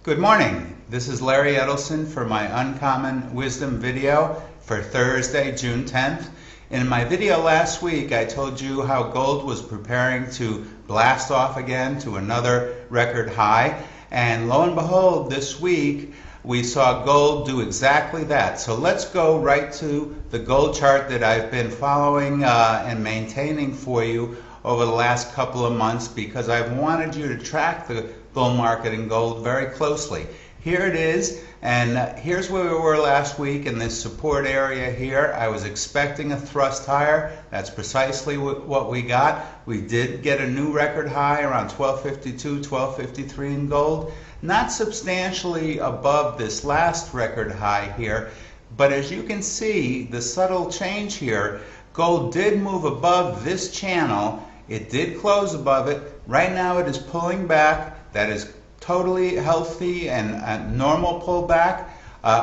Good morning. This is Larry Edelson for my Uncommon Wisdom video for Thursday, June 10th. In my video last week, I told you how gold was preparing to blast off again to another record high. And lo and behold, this week, we saw gold do exactly that. So let's go right to the gold chart that I've been following and maintaining for you over the last couple of months, because I've wanted you to track the bull market in gold very closely. Here it is, and here's where we were last week in this support area here. I was expecting a thrust higher. That's precisely what we got. We did get a new record high around 1252, 1253 in gold. Not substantially above this last record high here, but as you can see, the subtle change here, gold did move above this channel. It did close above it. Right now it is pulling back. That is totally healthy and a normal pullback.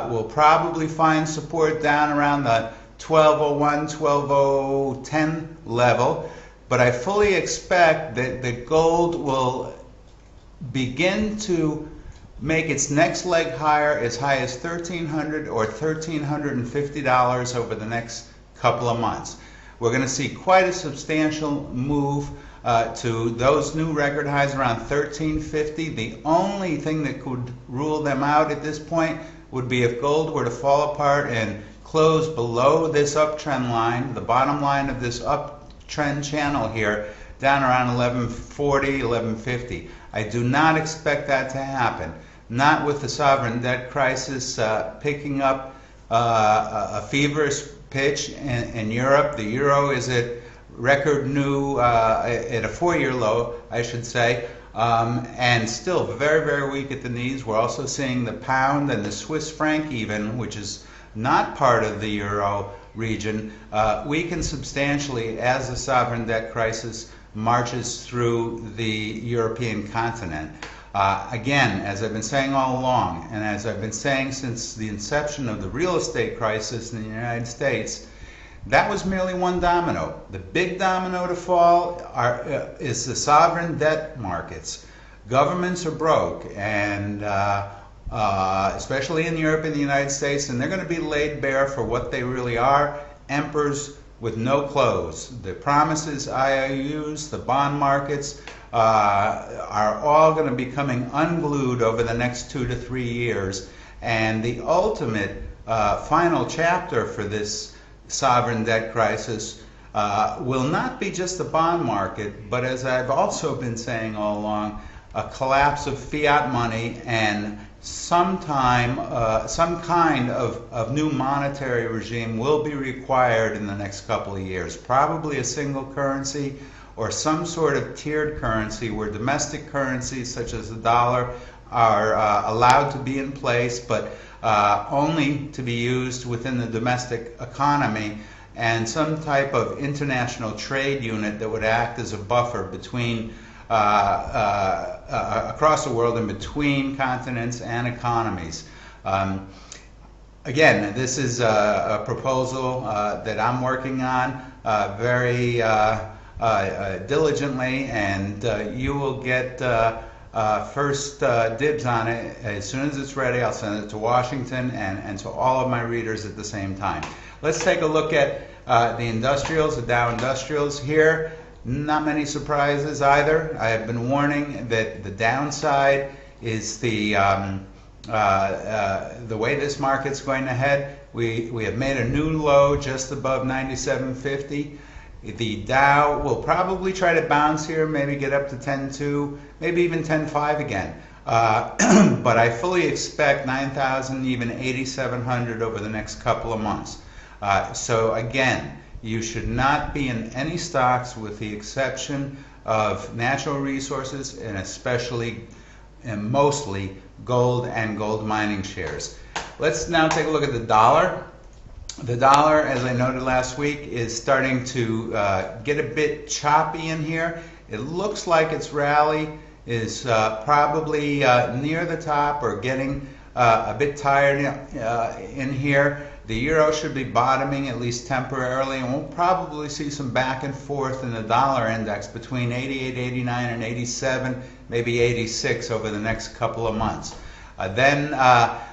We'll probably find support down around the 1201, 12010 level. But I fully expect that the gold will begin to make its next leg higher as high as $1,300 or $1,350 over the next couple of months. We're going to see quite a substantial move to those new record highs around 1350. The only thing that could rule them out at this point would be if gold were to fall apart and close below this uptrend line, the bottom line of this uptrend channel here, down around 1140, 1150. I do not expect that to happen. Not with the sovereign debt crisis picking up a feverish pitch in Europe. The euro is at record new, at a 4-year low, I should say, and still very, very weak at the knees. We're also seeing the pound and the Swiss franc even, which is not part of the euro region, weaken substantially as the sovereign debt crisis marches through the European continent. Again, as I've been saying all along, and as I've been saying since the inception of the real estate crisis in the United States, that was merely one domino. The big domino to fall is the sovereign debt markets. Governments are broke, and especially in Europe and the United States, and they're going to be laid bare for what they really are, emperors with no clothes. The promises, IOUs, the bond markets are all going to be coming unglued over the next 2 to 3 years. And the ultimate final chapter for this sovereign debt crisis will not be just the bond market, but as I've also been saying all along, a collapse of fiat money and some kind of new monetary regime will be required in the next couple of years. Probably a single currency or some sort of tiered currency where domestic currencies such as the dollar are allowed to be in place, but only to be used within the domestic economy, and some type of international trade unit that would act as a buffer between across the world and between continents and economies. Again, this is a proposal that I'm working on very diligently, and you will get first dibs on it. As soon as it's ready, I'll send it to Washington and to all of my readers at the same time. Let's take a look at the industrials, the Dow Industrials here. Not many surprises either. I have been warning that the downside is the way this market's going to head. We have made a new low just above 97.50. The Dow will probably try to bounce here, maybe get up to 10.2, maybe even 10.5 again. But I fully expect 9,000, even 8,700 over the next couple of months. So again, you should not be in any stocks with the exception of natural resources, and especially and mostly gold and gold mining shares. Let's now take a look at the dollar. The dollar, as I noted last week, is starting to get a bit choppy in here. It looks like its rally is probably near the top or getting a bit tired in here. The euro should be bottoming at least temporarily, and we'll probably see some back and forth in the dollar index between 88, 89, and 87, maybe 86 over the next couple of months. Then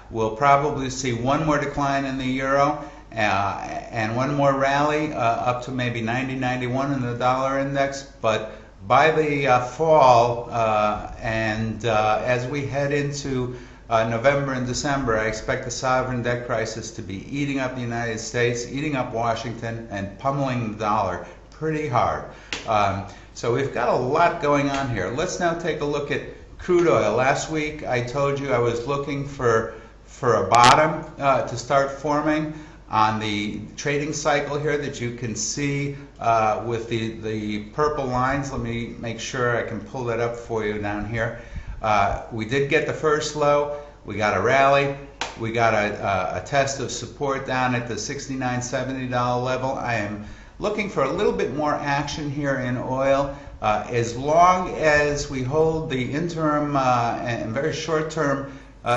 we'll probably see one more decline in the euro and one more rally up to maybe 90, 91 in the dollar index. But by the fall and as we head into November and December, I expect the sovereign debt crisis to be eating up the United States, eating up Washington, and pummeling the dollar pretty hard. So we've got a lot going on here. Let's now take a look at crude oil. Last week I told you I was looking for a bottom to start forming on the trading cycle here that you can see with the purple lines. Let me make sure I can pull that up for you down here. We did get the first low. We got a rally. We got a test of support down at the $69-70 level. I am looking for a little bit more action here in oil. As long as we hold the interim and very short-term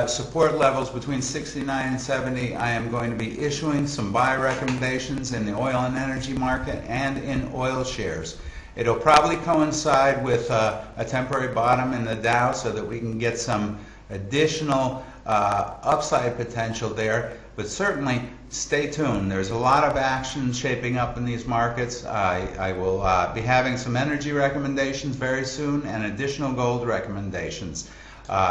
support levels between 69 and 70, I am going to be issuing some buy recommendations in the oil and energy market and in oil shares. It'll probably coincide with a temporary bottom in the Dow so that we can get some additional upside potential there. But certainly stay tuned. There's a lot of action shaping up in these markets. I will be having some energy recommendations very soon and additional gold recommendations.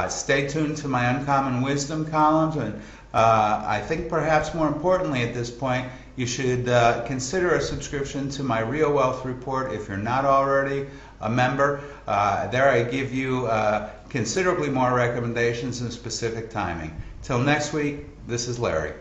Stay tuned to my Uncommon Wisdom columns, and I think perhaps more importantly at this point, you should consider a subscription to my Real Wealth Report if you're not already a member. There I give you considerably more recommendations and specific timing. Till next week, this is Larry.